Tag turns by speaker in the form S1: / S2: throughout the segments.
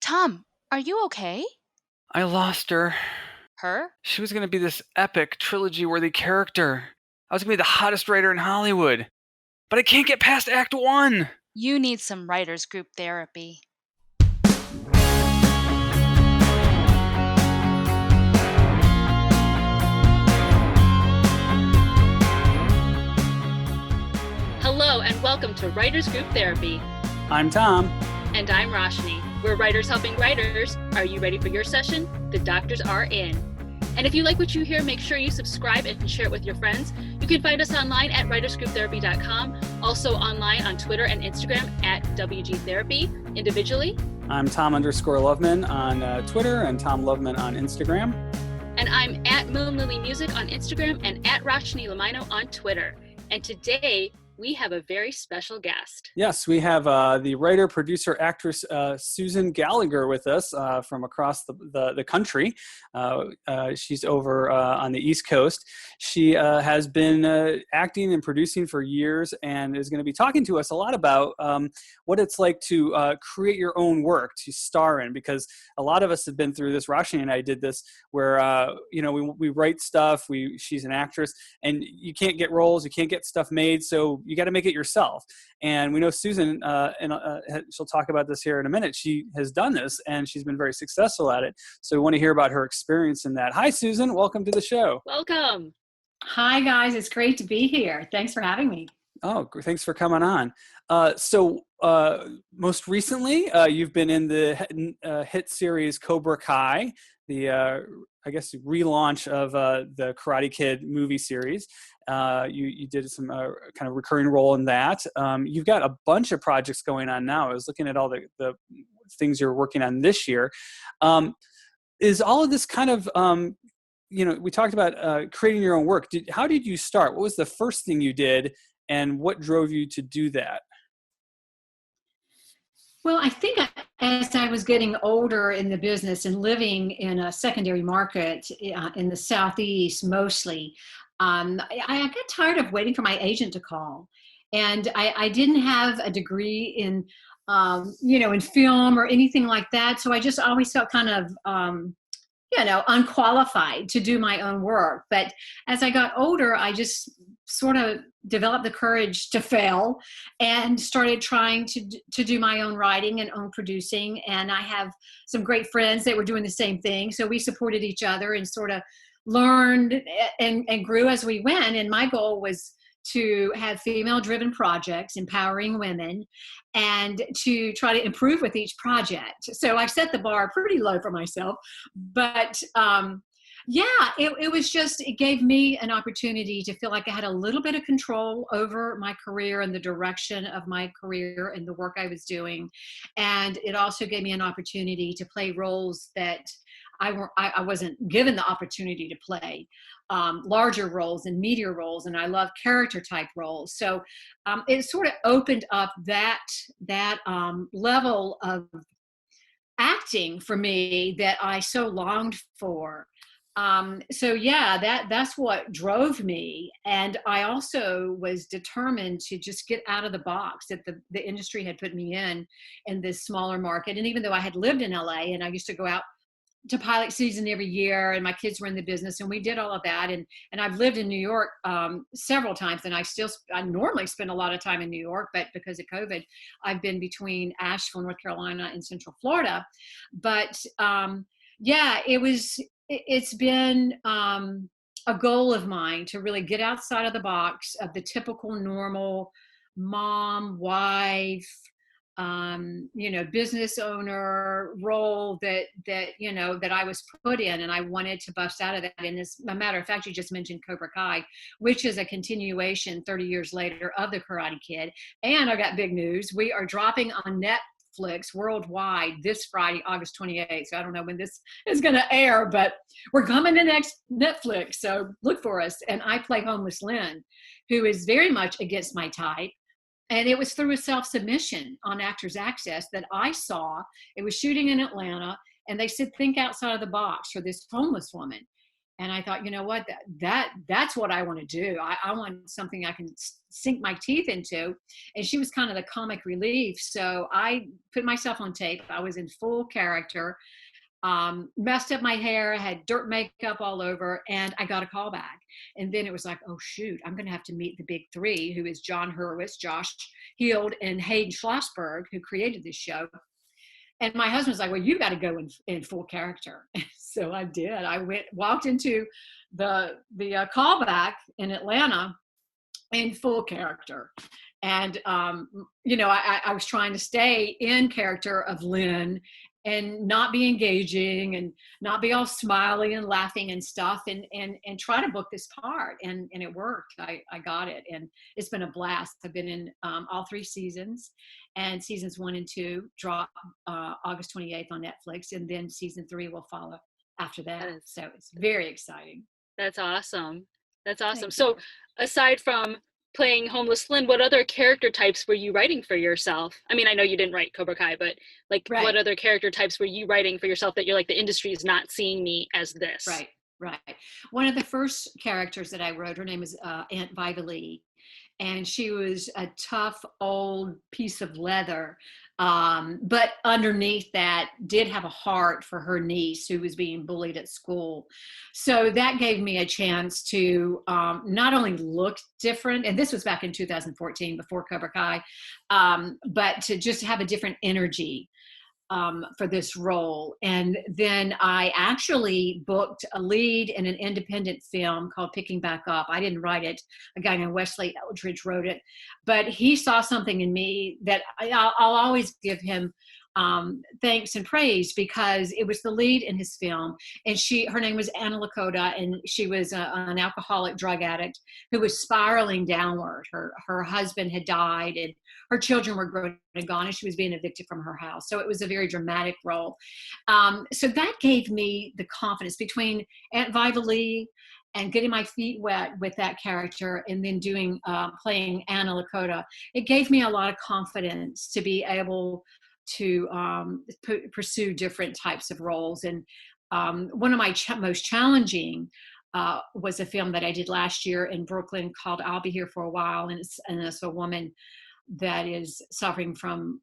S1: Tom, are you okay?
S2: I lost her.
S1: Her?
S2: She was going to be this epic, trilogy-worthy character. I was going to be the hottest writer in Hollywood. But I can't get past Act 1!
S1: You need some writers group therapy.
S3: Hello and welcome to Writers Group Therapy.
S2: I'm Tom.
S3: And I'm Rachanee. We're writers helping writers. Are you ready for your session? The doctors are in. And if you like what you hear, make sure you subscribe and share it with your friends. You can find us online at writersgrouptherapy.com, also online on Twitter and Instagram at WG Therapy, individually.
S2: I'm Tom_Loveman on Twitter and Tom Loveman on Instagram.
S3: And I'm at Moon Lily Music on Instagram and at Rachanee Lumayno on Twitter. And today we have a very special guest.
S2: Yes, we have the writer, producer, actress Susan Gallagher with us from across the country. She's over on the East Coast. She has been acting and producing for years and is going to be talking to us a lot about what it's like to create your own work, to star in, because a lot of us have been through this. Rachanee and I did this where, we write stuff. She's an actress and you can't get roles, you can't get stuff made. So you got to make it yourself. And we know Susan, and she'll talk about this here in a minute. She has done this and she's been very successful at it. So we want to hear about her experience in that. Hi, Susan. Welcome to the show.
S3: Welcome.
S4: Hi, guys. It's great to be here. Thanks for having me.
S2: Oh, thanks for coming on. So most recently, you've been in the hit series Cobra Kai, the relaunch of the Karate Kid movie series. You did some kind of recurring role in that. You've got a bunch of projects going on now. I was looking at all the things you're working on this year. Is all of this kind of, we talked about creating your own work. How did you start? What was the first thing you did, and what drove you to do that?
S4: Well, I think as I was getting older in the business and living in a secondary market in the Southeast mostly, I got tired of waiting for my agent to call. And I didn't have a degree in, in film or anything like that. So I just always felt kind of, unqualified to do my own work. But as I got older, I just sort of developed the courage to fail and started trying to do my own writing and own producing. And I have some great friends that were doing the same thing. So we supported each other and sort of learned and grew as we went. And my goal was to have female-driven projects, empowering women, and to try to improve with each project. So I set the bar pretty low for myself. But it gave me an opportunity to feel like I had a little bit of control over my career and the direction of my career and the work I was doing. And it also gave me an opportunity to play roles that I wasn't given the opportunity to play, larger roles and meatier roles, and I love character type roles. So it sort of opened up that level of acting for me that I so longed for. That's what drove me. And I also was determined to just get out of the box that the industry had put me in this smaller market. And even though I had lived in LA and I used to go out to pilot season every year, and my kids were in the business, and we did all of that. And I've lived in New York several times, and I normally spend a lot of time in New York, but because of COVID, I've been between Asheville, North Carolina, and Central Florida. But it's been a goal of mine to really get outside of the box of the typical normal mom, wife, business owner role that I was put in, and I wanted to bust out of that. And as a matter of fact, you just mentioned Cobra Kai, which is a continuation 30 years later of the Karate Kid. And I got big news. We are dropping on Netflix worldwide this Friday, August 28th. So I don't know when this is going to air, but we're coming to next Netflix. So look for us. And I play Homeless Lynn, who is very much against my type. And it was through a self-submission on Actors Access that I saw. It was shooting in Atlanta, and they said, think outside of the box for this homeless woman. And I thought, you know what, that's what I want to do. I want something I can sink my teeth into. And she was kind of the comic relief. So I put myself on tape. I was in full character, messed up my hair, had dirt makeup all over, and I got a call back. And then it was like, oh shoot, I'm going to have to meet the big three, who is John Hurwitz, Josh Heald, and Hayden Schlossberg, who created this show. And my husband was like, well, you got to go in full character. So I did. I walked into the callback in Atlanta in full character. And, I was trying to stay in character of Lynn and not be engaging and not be all smiley and laughing and stuff, and try to book this part. And it worked. I got it. And it's been a blast. I've been in all 3 seasons, and seasons 1 and 2 drop August 28th on Netflix. And then season 3 will follow after that. So it's very exciting.
S3: That's awesome. That's awesome.
S4: Thank
S3: So
S4: you.
S3: aside from playing Homeless Lynn, what other character types were you writing for yourself? I mean, I know you didn't write Cobra Kai, but like
S4: Right.
S3: what other character types were you writing for yourself that you're like, the industry is not seeing me as this?
S4: Right. One of the first characters that I wrote, her name is Aunt Vivalee, and she was a tough old piece of leather, but underneath that did have a heart for her niece who was being bullied at school. So that gave me a chance to not only look different, and this was back in 2014 before Cobra Kai, but to just have a different energy for this role. And then I actually booked a lead in an independent film called Picking Back Up. I didn't write it. A guy named Wesley Eldridge wrote it, but he saw something in me that I'll always give him thanks and praise, because it was the lead in his film. And her name was Anna Lakota, and she was an alcoholic drug addict who was spiraling downward. Her husband had died, and her children were grown and gone, and she was being evicted from her house. So it was a very dramatic role. So that gave me the confidence between Aunt Vivalee and getting my feet wet with that character, and then playing Anna Lakota. It gave me a lot of confidence to be able to pursue different types of roles. And one of my most challenging was a film that I did last year in Brooklyn called I'll Be Here for a While. And it's a woman that is suffering from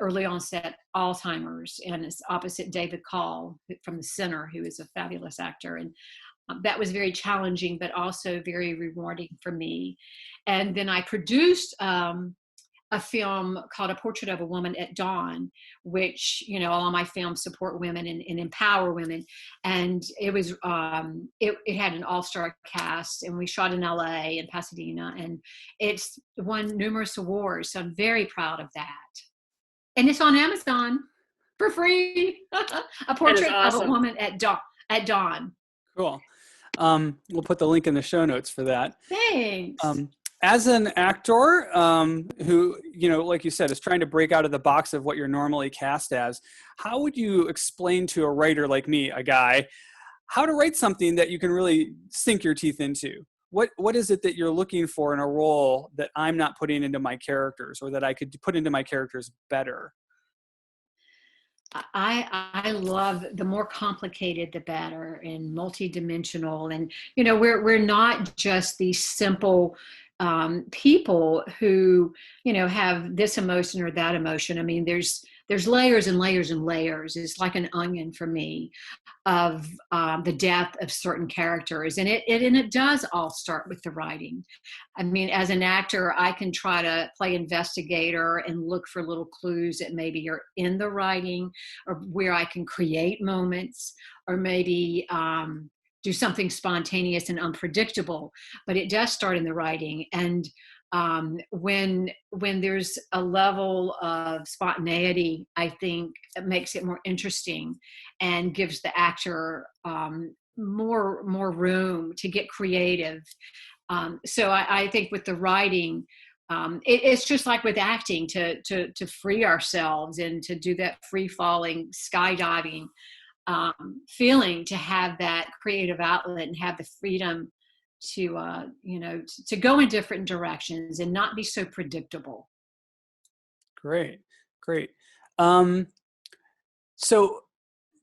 S4: early onset Alzheimer's, and it's opposite David Call from The Sinner, who is a fabulous actor. And that was very challenging, but also very rewarding for me. And then I produced a film called A Portrait of a Woman at Dawn, which, all of my films support women and empower women. And it was, it had an all-star cast, and we shot in LA and Pasadena, and it's won numerous awards. So I'm very proud of that. And it's on Amazon for free. A Portrait of a Woman at Dawn.
S2: Cool. We'll put the link in the show notes for that.
S4: Thanks.
S2: As an actor who, like you said, is trying to break out of the box of what you're normally cast as, how would you explain to a writer like me, a guy, how to write something that you can really sink your teeth into? What is it that you're looking for in a role that I'm not putting into my characters, or that I could put into my characters better?
S4: I love the more complicated the better, and multidimensional. And we're not just these simple people who have this emotion or that emotion. I mean, there's layers and layers and layers. It's like an onion for me of the depth of certain characters, and it does all start with the writing. I mean, as an actor, I can try to play investigator and look for little clues that maybe are in the writing, or where I can create moments, or maybe do something spontaneous and unpredictable. But it does start in the writing. And when there's a level of spontaneity, I think it makes it more interesting and gives the actor more room to get creative. So I think with the writing, it's just like with acting, to free ourselves and to do that free falling, skydiving feeling, to have that creative outlet and have the freedom to go in different directions and not be so predictable.
S2: Great. So,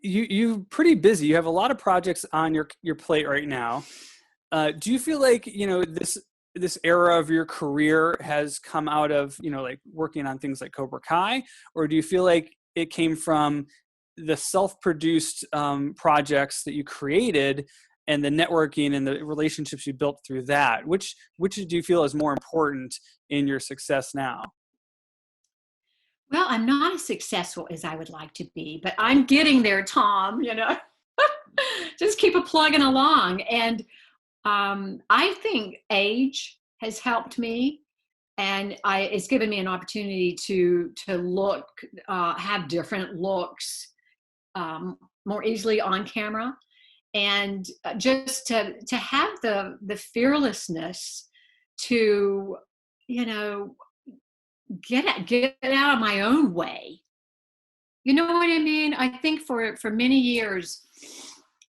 S2: you're pretty busy. You have a lot of projects on your plate right now. Do you feel like, this era of your career has come out of, like working on things like Cobra Kai, or do you feel like it came from the self-produced projects that you created and the networking and the relationships you built through that? Which do you feel is more important in your success now?
S4: Well, I'm not as successful as I would like to be, but I'm getting there, Tom, just keep it plugging along. And I think age has helped me, and it's given me an opportunity to look, have different looks more easily on camera, and just to have the fearlessness to, get out of my own way. You know what I mean? I think for many years,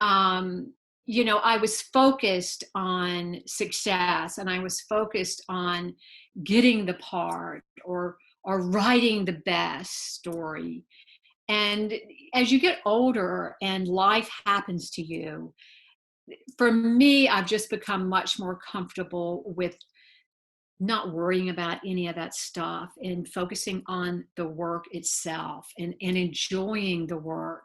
S4: I was focused on success, and I was focused on getting the part, or writing the best story. And as you get older and life happens to you, for me, I've just become much more comfortable with not worrying about any of that stuff and focusing on the work itself, and enjoying the work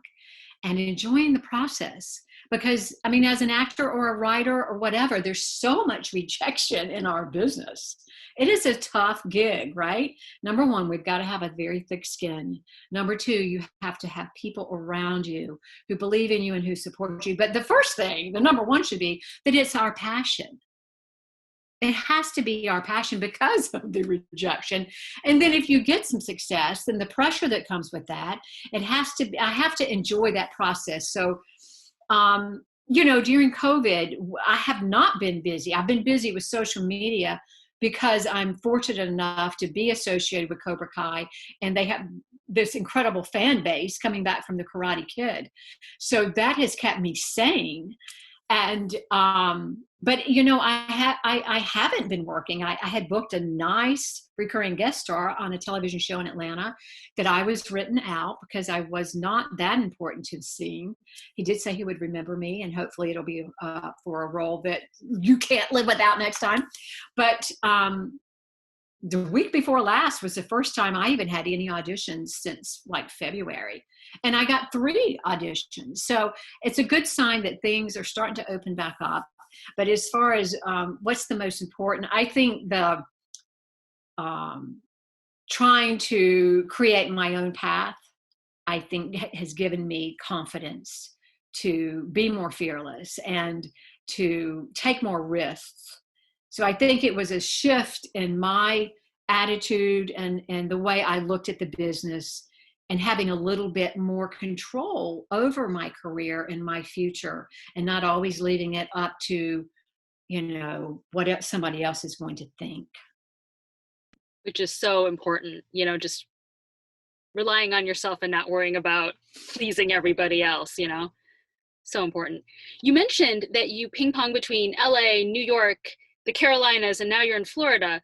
S4: and enjoying the process. Because, I mean, as an actor or a writer or whatever, there's so much rejection in our business. It is a tough gig, right? Number one, we've got to have a very thick skin. Number two, you have to have people around you who believe in you and who support you. But the first thing, the number one, should be that it's our passion. It has to be our passion because of the rejection. And then if you get some success, then the pressure that comes with that, I have to enjoy that process. So, during COVID, I have not been busy. I've been busy with social media because I'm fortunate enough to be associated with Cobra Kai, and they have this incredible fan base coming back from the Karate Kid. So that has kept me sane. And but I haven't been working. I had booked a nice recurring guest star on a television show in Atlanta that I was written out because I was not that important to the scene. He did say he would remember me, and hopefully it'll be for a role that you can't live without next time. But the week before last was the first time I even had any auditions since like February. And I got 3 auditions. So it's a good sign that things are starting to open back up. But as far as what's the most important, I think the trying to create my own path, I think has given me confidence to be more fearless and to take more risks. So I think it was a shift in my attitude and the way I looked at the business, and having a little bit more control over my career and my future, and not always leaving it up to, what somebody else is going to think.
S3: Which is so important, just relying on yourself and not worrying about pleasing everybody else, so important. You mentioned that you ping pong between LA, New York, the Carolinas, and now you're in Florida.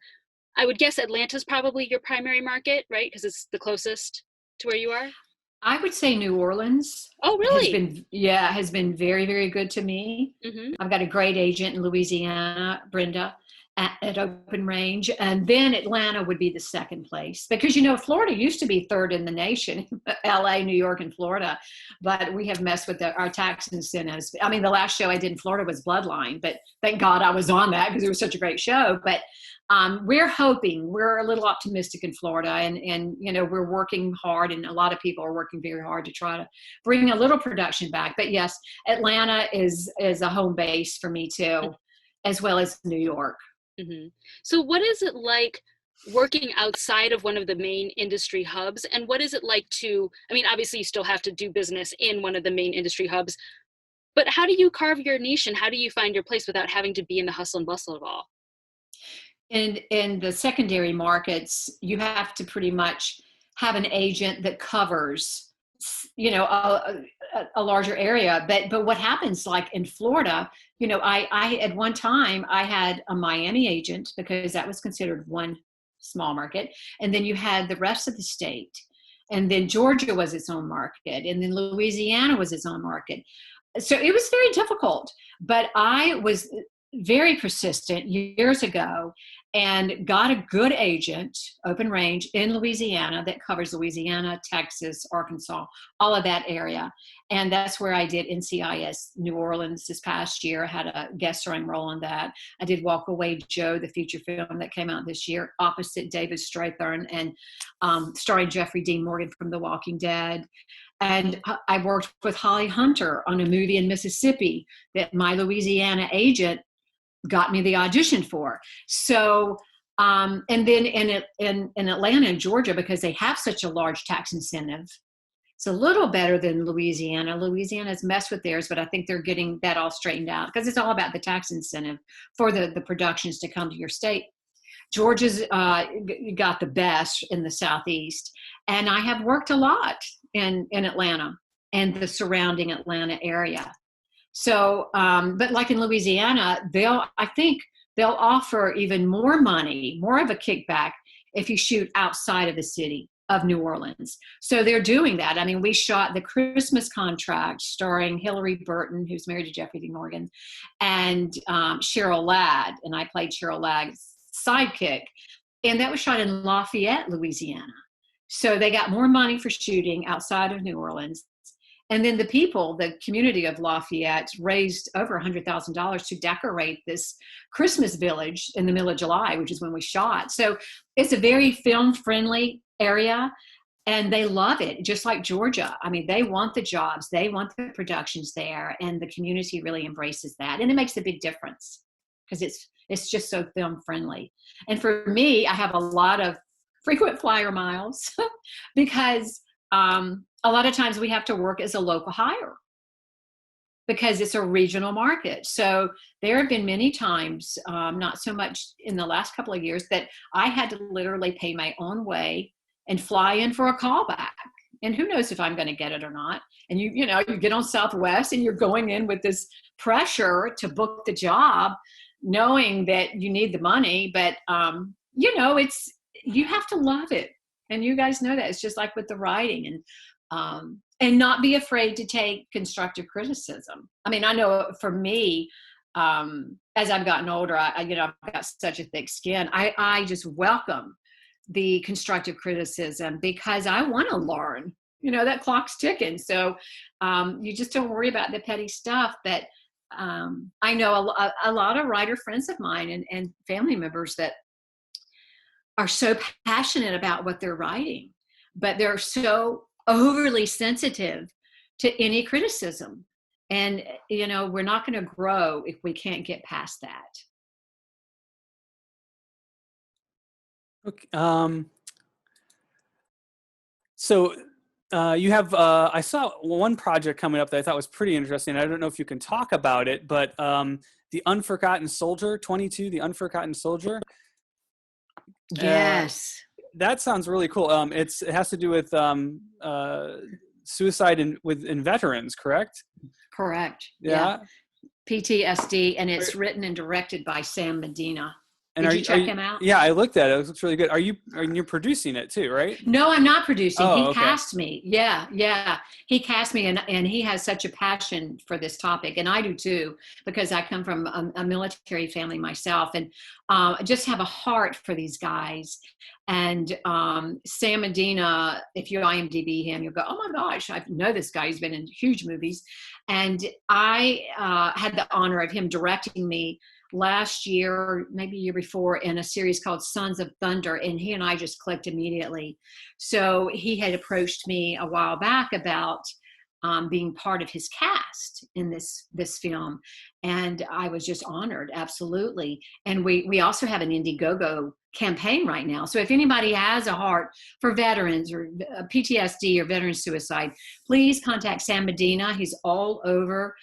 S3: I would guess Atlanta's probably your primary market, right? Because it's the closest to where you are.
S4: I would say New Orleans.
S3: Oh, really?
S4: Has been very, very good to me. Mm-hmm. I've got a great agent in Louisiana, Brenda, at Open Range. And then Atlanta would be the second place, because, Florida used to be third in the nation, LA, New York, and Florida. But we have messed with our tax incentives. I mean, the last show I did in Florida was Bloodline, but thank God I was on that because it was such a great show. But we're a little optimistic in Florida, and we're working hard, and a lot of people are working very hard to try to bring a little production back. But yes, Atlanta is a home base for me too, as well as New York.
S3: Mm-hmm. So what is it like working outside of one of the main industry hubs? And what is it like obviously you still have to do business in one of the main industry hubs, but how do you carve your niche, and how do you find your place without having to be in the hustle and bustle of it all?
S4: In the secondary markets, you have to pretty much have an agent that covers, a larger area. But what happens, like in Florida, I at one time I had a Miami agent because that was considered one small market, and then you had the rest of the state. And then Georgia was its own market. And then Louisiana was its own market. So it was very difficult. But I was very persistent years ago and got a good agent, open range, in Louisiana that covers Louisiana, Texas, Arkansas, all of that area. And that's where I did NCIS New Orleans this past year. I had a guest starring role on that. I did Walk Away Joe, the feature film that came out this year, opposite David Strathairn, and starring Jeffrey Dean Morgan from The Walking Dead. And I worked with Holly Hunter on a movie in Mississippi that my Louisiana agent got me the audition for. So, and then in Atlanta and Georgia, because they have such a large tax incentive, it's a little better than Louisiana. Louisiana's messed with theirs, but I think they're getting that all straightened out because it's all about the tax incentive for the productions to come to your state. Georgia's got the best in the Southeast. And I have worked a lot in Atlanta and the surrounding Atlanta area. So, but like in Louisiana, I think they'll offer even more money, more of a kickback if you shoot outside of the city of New Orleans. So they're doing that. I mean, we shot The Christmas Contract starring Hillary Burton, who's married to Jeffrey Dean Morgan, and Cheryl Ladd, and I played Cheryl Ladd's sidekick. And that was shot in Lafayette, Louisiana. So they got more money for shooting outside of New Orleans. And then the community of Lafayette raised over $100,000 to decorate this Christmas village in the middle of July, which is when we shot. So it's a very film-friendly area, and they love it, just like Georgia. I mean, they want the jobs, they want the productions there, and the community really embraces that. And it makes a big difference because it's just so film-friendly. And for me, I have a lot of frequent flyer miles because a lot of times we have to work as a local hire because it's a regional market. So there have been many times, not so much in the last couple of years, that I had to literally pay my own way and fly in for a callback. And who knows if I'm going to get it or not. And you get on Southwest and you're going in with this pressure to book the job, knowing that you need the money, but you have to love it. And you guys know that. It's just like with the writing, and not be afraid to take constructive criticism. I mean, I know for me, as I've gotten older, I've got such a thick skin. I just welcome the constructive criticism because I want to learn. That clock's ticking. So you just don't worry about the petty stuff. But I know a lot of writer friends of mine and family members that are so passionate about what they're writing, but they're so overly sensitive to any criticism. And, we're not going to grow if we can't get past that.
S2: Okay. So you have, I saw one project coming up that I thought was pretty interesting. I don't know if you can talk about it, but The Unforgotten Soldier, 22, The Unforgotten Soldier.
S4: Yes.
S2: That sounds really cool. It has to do with suicide in veterans, correct?
S4: Correct.
S2: Yeah.
S4: PTSD, and it's written and directed by Sam Medina.
S2: And
S4: Did you check him out?
S2: Yeah, I looked at it. It looks really good. You're producing it too, right?
S4: No, I'm not producing.
S2: Oh,
S4: He cast me. Yeah. He cast me, and he has such a passion for this topic, and I do too, because I come from a military family myself, and just have a heart for these guys. And Sam Medina, if you IMDb him, you'll go, oh my gosh, I know this guy. He's been in huge movies. And I had the honor of him directing me last year, maybe year before, in a series called Sons of Thunder, and he and I just clicked immediately. So he had approached me a while back about being part of his cast in this film, and I was just honored, absolutely. And we also have an Indiegogo campaign right now. So if anybody has a heart for veterans or PTSD or veteran suicide, please contact Sam Medina. He's all over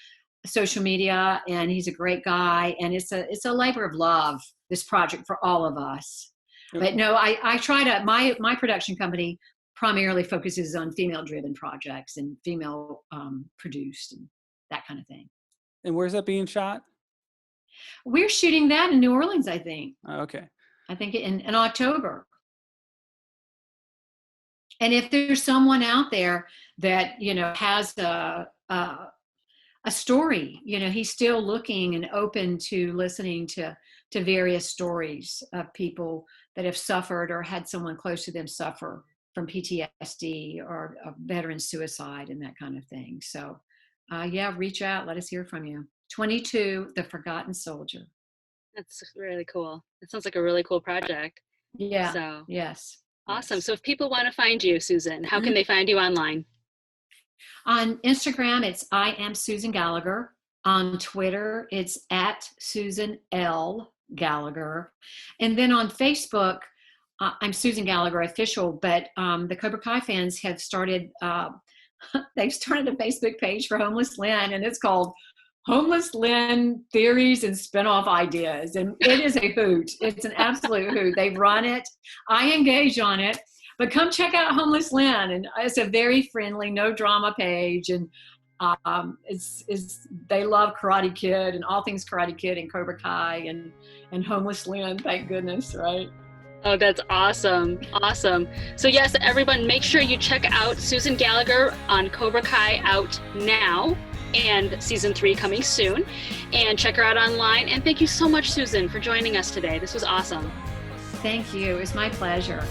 S4: social media, and he's a great guy, and it's a labor of love, this project, for all of us. But no, I try to, my production company primarily focuses on female driven projects and female produced and that kind of thing.
S2: And where's that being shot?
S4: We're shooting that in New Orleans, I think.
S2: Oh, okay.
S4: I think in October. And if there's someone out there that, has a story, he's still looking and open to listening to various stories of people that have suffered or had someone close to them suffer from PTSD or a veteran suicide and that kind of thing. So, yeah, reach out. Let us hear from you. 22, The Forgotten Soldier.
S3: That's really cool. It sounds like a really cool project.
S4: Yeah.
S3: So
S4: Yes.
S3: awesome.
S4: Yes.
S3: So if people want to find you, Susan, how can they find you online?
S4: On Instagram, it's I am Susan Gallagher. On Twitter, it's at Susan L. Gallagher. And then on Facebook, I'm Susan Gallagher official, but the Cobra Kai fans have started, they've started a Facebook page for Homeless Lynn, and it's called Homeless Lynn Theories and Spinoff Ideas. And it is a hoot. It's an absolute hoot. They've run it. I engage on it. But come check out Homeless Lynn, and it's a very friendly, no drama page, and they love Karate Kid and all things Karate Kid and Cobra Kai and Homeless Lynn. Thank goodness, right?
S3: Oh, that's awesome. Awesome. So yes, everyone, make sure you check out Susan Gallagher on Cobra Kai, out now, and season 3 coming soon, and check her out online. And thank you so much, Susan, for joining us today. This was awesome.
S4: Thank you. It was my pleasure.